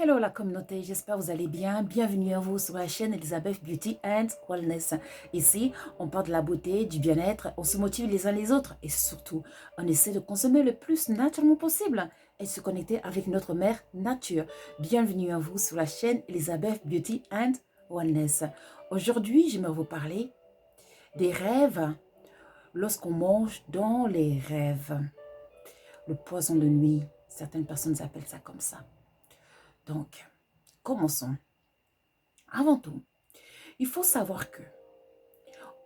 Hello la communauté, j'espère que vous allez bien. Bienvenue à vous sur la chaîne Elizabeth Beauty and Wellness. Ici, on parle de la beauté, du bien-être, on se motive les uns les autres et surtout, on essaie de consommer le plus naturellement possible et se connecter avec notre mère nature. Bienvenue à vous sur la chaîne Elizabeth Beauty and Wellness. Aujourd'hui, j'aimerais vous parler des rêves lorsqu'on mange dans les rêves. Le poison de nuit, certaines personnes appellent ça comme ça. Donc, commençons. Avant tout, il faut savoir que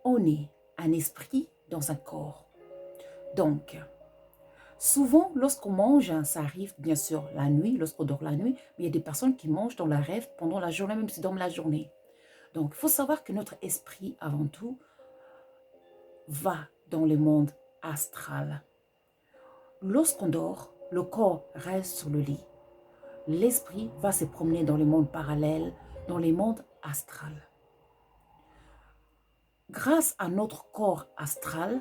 on est un esprit dans un corps. Donc, souvent, lorsqu'on mange, ça arrive bien sûr la nuit, lorsqu'on dort la nuit, mais il y a des personnes qui mangent dans la rêve pendant la journée, même s'ils dorment la journée. Donc, il faut savoir que notre esprit, avant tout, va dans le monde astral. Lorsqu'on dort, le corps reste sur le lit. L'esprit va se promener dans les mondes parallèles, dans les mondes astrales. Grâce à notre corps astral,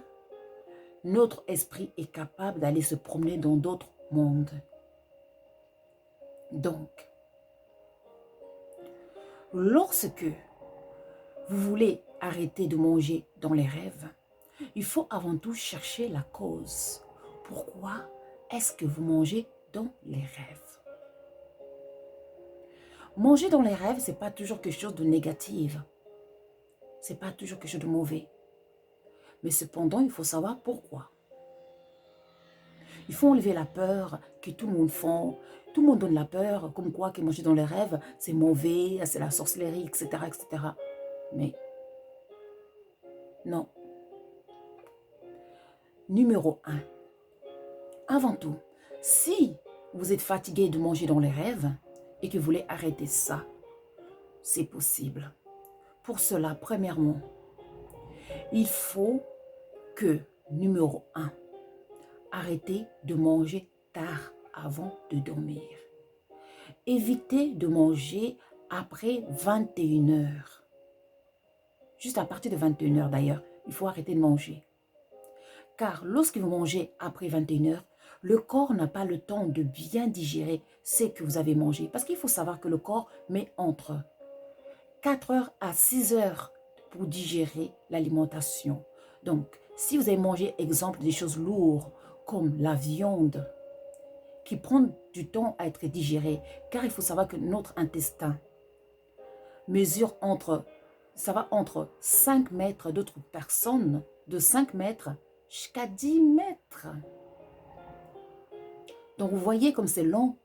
notre esprit est capable d'aller se promener dans d'autres mondes. Donc, lorsque vous voulez arrêter de manger dans les rêves, il faut avant tout chercher la cause. Pourquoi est-ce que vous mangez dans les rêves? Manger dans les rêves, ce n'est pas toujours quelque chose de négatif. Ce n'est pas toujours quelque chose de mauvais. Mais cependant, il faut savoir pourquoi. Il faut enlever la peur que tout le monde fait. Tout le monde donne la peur, comme quoi que manger dans les rêves, c'est mauvais, c'est la sorcellerie, etc., etc. Mais non. Numéro 1. Avant tout, si vous êtes fatigué de manger dans les rêves et que vous voulez arrêter ça, c'est possible. Pour cela, premièrement, il faut que, numéro 1, arrêtez de manger tard avant de dormir. Évitez de manger après 21 heures. Juste à partir de 21 heures d'ailleurs, il faut arrêter de manger. Car lorsque vous mangez après 21 heures, le corps n'a pas le temps de bien digérer ce que vous avez mangé. Parce qu'il faut savoir que le corps met entre 4 heures à 6 heures pour digérer l'alimentation. Donc, si vous avez mangé, exemple, des choses lourdes comme la viande, qui prend du temps à être digérée, car il faut savoir que notre intestin mesure ça va entre 5 mètres d'autres personnes, de 5 mètres jusqu'à 10 mètres. Donc, vous voyez comme c'est long.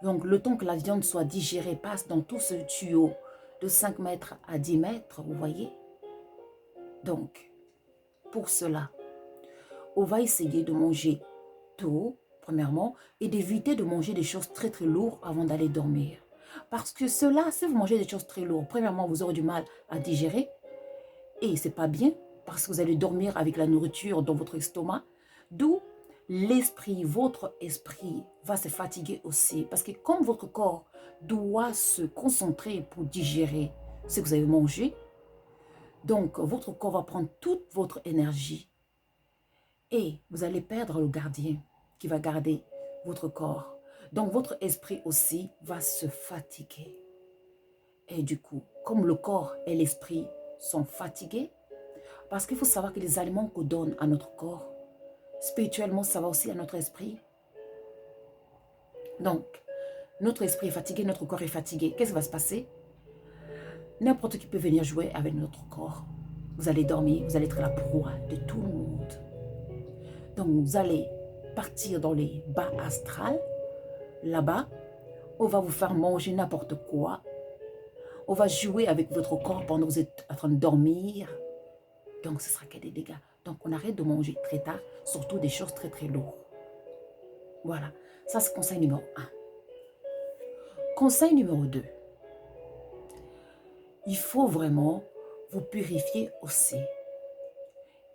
Donc, le temps que la viande soit digérée passe dans tout ce tuyau de 5 mètres à 10 mètres, vous voyez. Donc, pour cela, on va essayer de manger tôt, premièrement, et d'éviter de manger des choses très très lourdes avant d'aller dormir. Parce que cela, si vous mangez des choses très lourdes, premièrement, vous aurez du mal à digérer. Et ce n'est pas bien, parce que vous allez dormir avec la nourriture dans votre estomac. D'où l'esprit, votre esprit va se fatiguer aussi. Parce que comme votre corps doit se concentrer pour digérer ce que vous avez mangé, donc votre corps va prendre toute votre énergie. Et vous allez perdre le gardien qui va garder votre corps. Donc votre esprit aussi va se fatiguer. Et du coup, comme le corps et l'esprit sont fatigués, parce qu'il faut savoir que les aliments qu'on donne à notre corps, spirituellement, ça va aussi à notre esprit. Donc, notre esprit est fatigué, notre corps est fatigué. Qu'est-ce qui va se passer? N'importe qui peut venir jouer avec notre corps. Vous allez dormir, vous allez être la proie de tout le monde. Donc, vous allez partir dans les bas astrales. Là-bas, on va vous faire manger n'importe quoi. On va jouer avec votre corps pendant que vous êtes en train de dormir. Donc, ce sera que des dégâts. Donc, on arrête de manger très tard, surtout des choses très, très lourdes. Voilà, ça c'est conseil numéro 1. Conseil numéro 2. Il faut vraiment vous purifier aussi.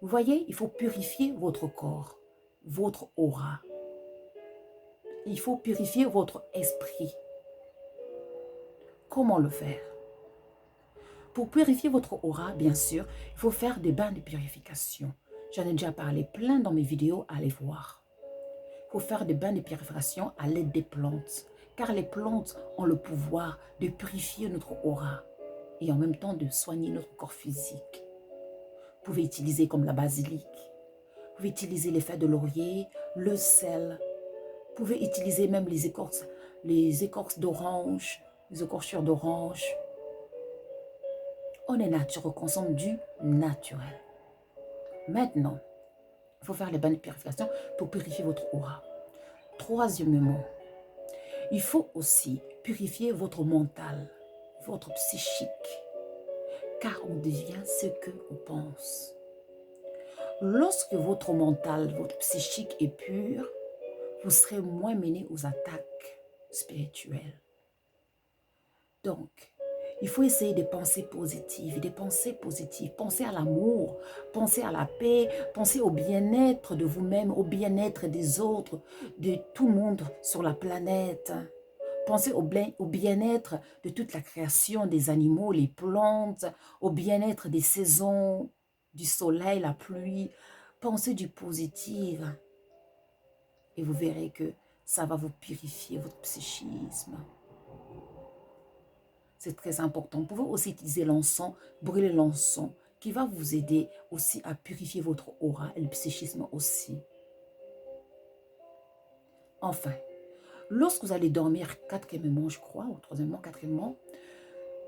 Vous voyez, il faut purifier votre corps, votre aura. Il faut purifier votre esprit. Comment le faire? Pour purifier votre aura, bien sûr, il faut faire des bains de purification. J'en ai déjà parlé plein dans mes vidéos, allez voir. Il faut faire des bains de purification à l'aide des plantes. car les plantes ont le pouvoir de purifier notre aura et en même temps de soigner notre corps physique. Vous pouvez utiliser comme la basilic, vous pouvez utiliser les feuilles de laurier, le sel, vous pouvez utiliser même les écorces d'orange, les écorchures d'orange. On est nature, on consomme du naturel. Maintenant, il faut faire les bonnes purifications pour purifier votre aura. Troisièmement, il faut aussi purifier votre mental, votre psychique, car on devient ce que on pense. Lorsque votre mental, votre psychique est pur, vous serez moins mené aux attaques spirituelles. Donc, il faut essayer de penser positives, des pensées positives. Pensez à l'amour, pensez à la paix, pensez au bien-être de vous-même, au bien-être des autres, de tout le monde sur la planète. Pensez au bien-être de toute la création des animaux, les plantes, au bien-être des saisons, du soleil, la pluie. Pensez du positif et vous verrez que ça va vous purifier votre psychisme. C'est très important. Vous pouvez aussi utiliser l'encens, brûler l'encens, qui va vous aider aussi à purifier votre aura et le psychisme aussi. Enfin, lorsque vous allez dormir, quatrièmement, je crois, ou troisièmement, quatrièmement,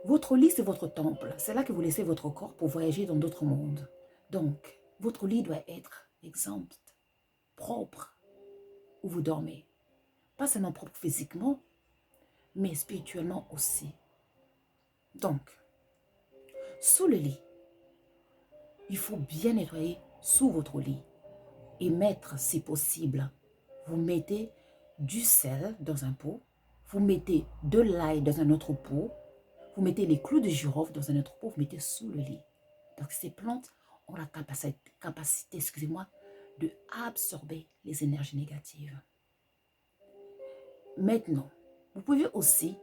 votre lit, c'est votre temple. C'est là que vous laissez votre corps pour voyager dans d'autres mondes. Donc, votre lit doit être exempt, propre, où vous dormez. Pas seulement propre physiquement, mais spirituellement aussi. Donc, sous le lit, il faut bien nettoyer sous votre lit et mettre, si possible, vous mettez du sel dans un pot, vous mettez de l'ail dans un autre pot, vous mettez les clous de girofle dans un autre pot, vous mettez sous le lit. Donc ces plantes ont la capacité, excusez-moi, de absorber les énergies négatives. Maintenant, vous pouvez aussi,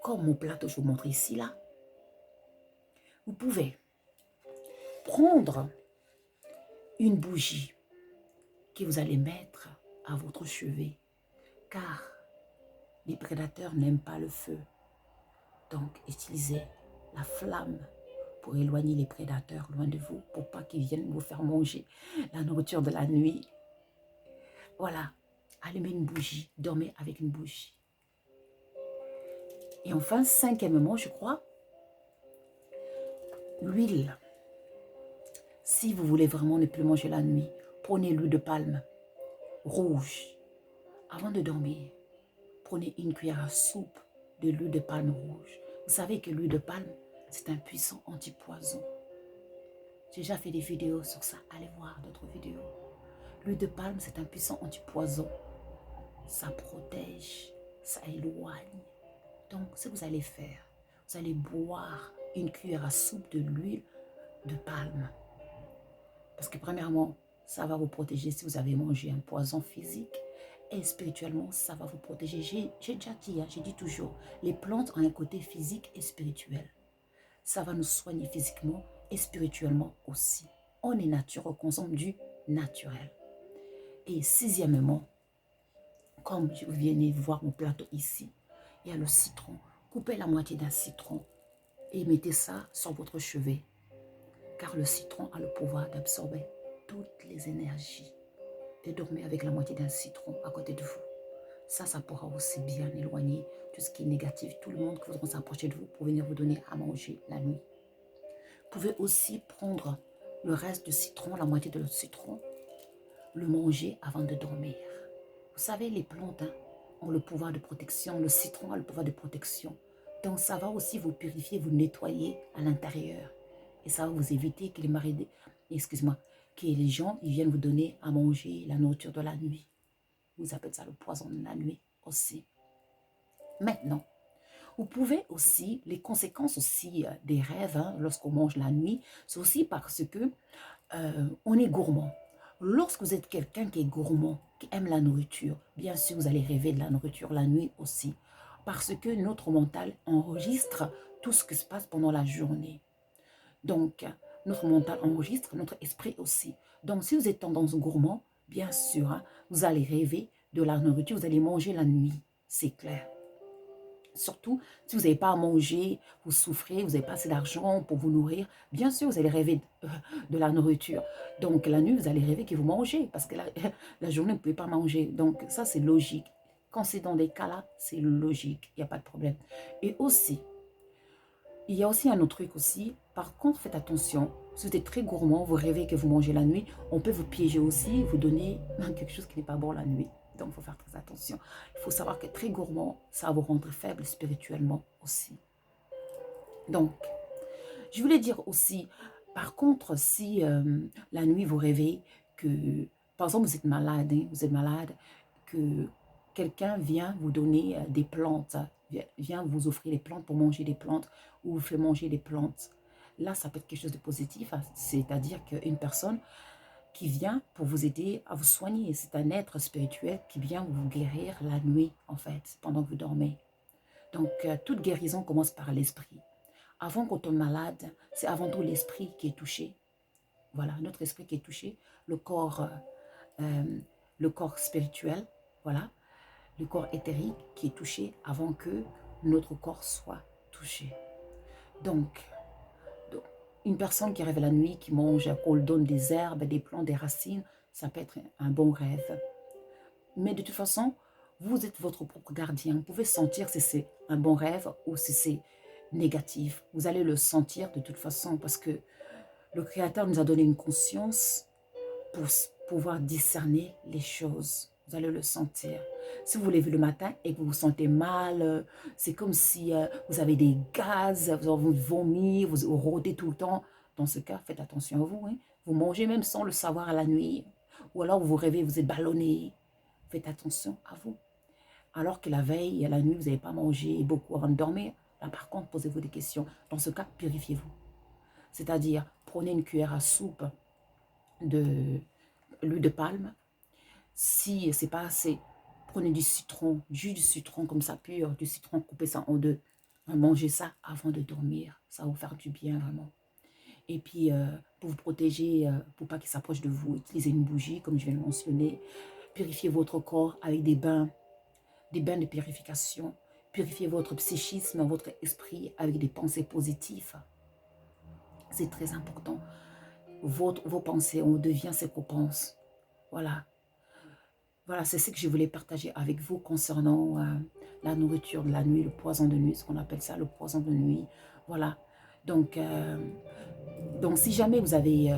comme mon plateau, je vous montre ici, là, vous pouvez prendre une bougie que vous allez mettre à votre chevet, car les prédateurs n'aiment pas le feu. Donc, utilisez la flamme pour éloigner les prédateurs loin de vous, pour pas qu'ils viennent vous faire manger la nourriture de la nuit. Voilà, allumez une bougie, dormez avec une bougie. Et enfin, cinquièmement, je crois, l'huile. Si vous voulez vraiment ne plus manger la nuit, prenez l'huile de palme rouge. Avant de dormir, prenez une cuillère à soupe de l'huile de palme rouge. Vous savez que l'huile de palme, c'est un puissant antipoison. J'ai déjà fait des vidéos sur ça. Allez voir d'autres vidéos. L'huile de palme, c'est un puissant antipoison. Ça protège, ça éloigne. Donc, ce que vous allez faire, vous allez boire une cuillère à soupe de l'huile de palme. Parce que premièrement, ça va vous protéger si vous avez mangé un poison physique. Et spirituellement, ça va vous protéger. J'ai déjà dit, j'ai dit toujours, les plantes ont un côté physique et spirituel. Ça va nous soigner physiquement et spirituellement aussi. On est nature, on consomme du naturel. Et sixièmement, comme vous venez voir mon plateau ici, il y a le citron. Coupez la moitié d'un citron et mettez ça sur votre chevet. Car le citron a le pouvoir d'absorber toutes les énergies. Et dormez avec la moitié d'un citron à côté de vous. Ça pourra aussi bien éloigner tout ce qui est négatif. Tout le monde qui voudra s'approcher de vous pour venir vous donner à manger la nuit. Vous pouvez aussi prendre le reste du citron, la moitié de l'autre citron, le manger avant de dormir. Vous savez, les plantes ont le pouvoir de protection. Le citron a le pouvoir de protection. Donc, ça va aussi vous purifier, vous nettoyer à l'intérieur. Et ça va vous éviter que que les gens ils viennent vous donner à manger la nourriture de la nuit. Vous appelez ça le poison de la nuit aussi. Maintenant, vous pouvez aussi, les conséquences aussi des rêves, lorsqu'on mange la nuit, c'est aussi parce que on est gourmand. Lorsque vous êtes quelqu'un qui est gourmand, qui aime la nourriture, bien sûr, vous allez rêver de la nourriture la nuit aussi. Parce que notre mental enregistre tout ce qui se passe pendant la journée. Donc, notre mental enregistre, notre esprit aussi. Donc, si vous êtes tendance gourmand, bien sûr, vous allez rêver de la nourriture, vous allez manger la nuit, c'est clair. Surtout, si vous n'avez pas à manger, vous souffrez, vous n'avez pas assez d'argent pour vous nourrir, bien sûr, vous allez rêver de la nourriture. Donc, la nuit, vous allez rêver que vous mangez, parce que la journée, vous ne pouvez pas manger. Donc, ça, c'est logique. Quand c'est dans des cas-là, c'est logique, il n'y a pas de problème. Et aussi, il y a aussi un autre truc aussi. Par contre, faites attention. Si vous êtes très gourmand, vous rêvez que vous mangez la nuit, on peut vous piéger aussi, vous donner quelque chose qui n'est pas bon la nuit. Donc, il faut faire très attention. Il faut savoir que très gourmand, ça va vous rendre faible spirituellement aussi. Donc, je voulais dire aussi, par contre, si la nuit vous rêvez que, par exemple, vous êtes malade, hein, que quelqu'un vient vous donner des plantes, vient vous offrir des plantes pour manger des plantes ou vous fait manger des plantes. Là, ça peut être quelque chose de positif, hein. C'est-à-dire qu'une personne qui vient pour vous aider à vous soigner, c'est un être spirituel qui vient vous guérir la nuit, en fait, pendant que vous dormez. Donc, toute guérison commence par l'esprit. Avant qu'on tombe malade, c'est avant tout l'esprit qui est touché. Voilà, notre esprit qui est touché, le corps spirituel, voilà, le corps éthérique qui est touché avant que notre corps soit touché. Donc une personne qui rêve la nuit, qui mange, qu'on lui donne des herbes, des plantes, des racines, ça peut être un bon rêve. Mais de toute façon, vous êtes votre propre gardien. Vous pouvez sentir si c'est un bon rêve ou si c'est négatif. Vous allez le sentir de toute façon parce que le Créateur nous a donné une conscience pour pouvoir discerner les choses. Vous allez le sentir. Si vous vous levez le matin et que vous vous sentez mal, c'est comme si vous avez des gaz, vous vomissez, vous rôdez tout le temps. Dans ce cas, faites attention à vous. Hein. Vous mangez même sans le savoir à la nuit. Ou alors vous rêvez, vous êtes ballonné. Faites attention à vous. Alors que la veille, la nuit, vous n'avez pas mangé beaucoup avant de dormir. Là, par contre, posez-vous des questions. Dans ce cas, purifiez-vous. C'est-à-dire, prenez une cuillère à soupe de l'huile de palme. Si ce n'est pas assez, prenez du citron, du jus de citron comme ça pur, du citron, coupez ça en deux. Mangez ça avant de dormir. Ça va vous faire du bien vraiment. Et puis, pour vous protéger, pour pas qu'il s'approche de vous, utilisez une bougie, comme je viens de mentionner. Purifiez votre corps avec des bains de purification. Purifiez votre psychisme, votre esprit avec des pensées positives. C'est très important. Vos pensées, on devient ce qu'on pense. Voilà. Voilà, c'est ce que je voulais partager avec vous concernant la nourriture de la nuit, le poison de nuit, ce qu'on appelle ça, le poison de nuit. Voilà. Donc si jamais vous avez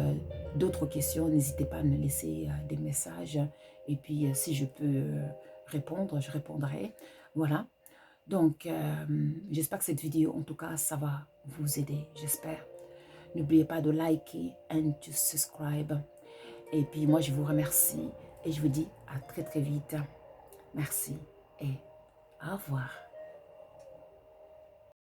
d'autres questions, n'hésitez pas à me laisser des messages. Et puis, si je peux répondre, je répondrai. Voilà. Donc, j'espère que cette vidéo, en tout cas, ça va vous aider. J'espère. N'oubliez pas de liker et de subscribe. Et puis, moi, je vous remercie et je vous dis à très, très vite. Merci et au revoir.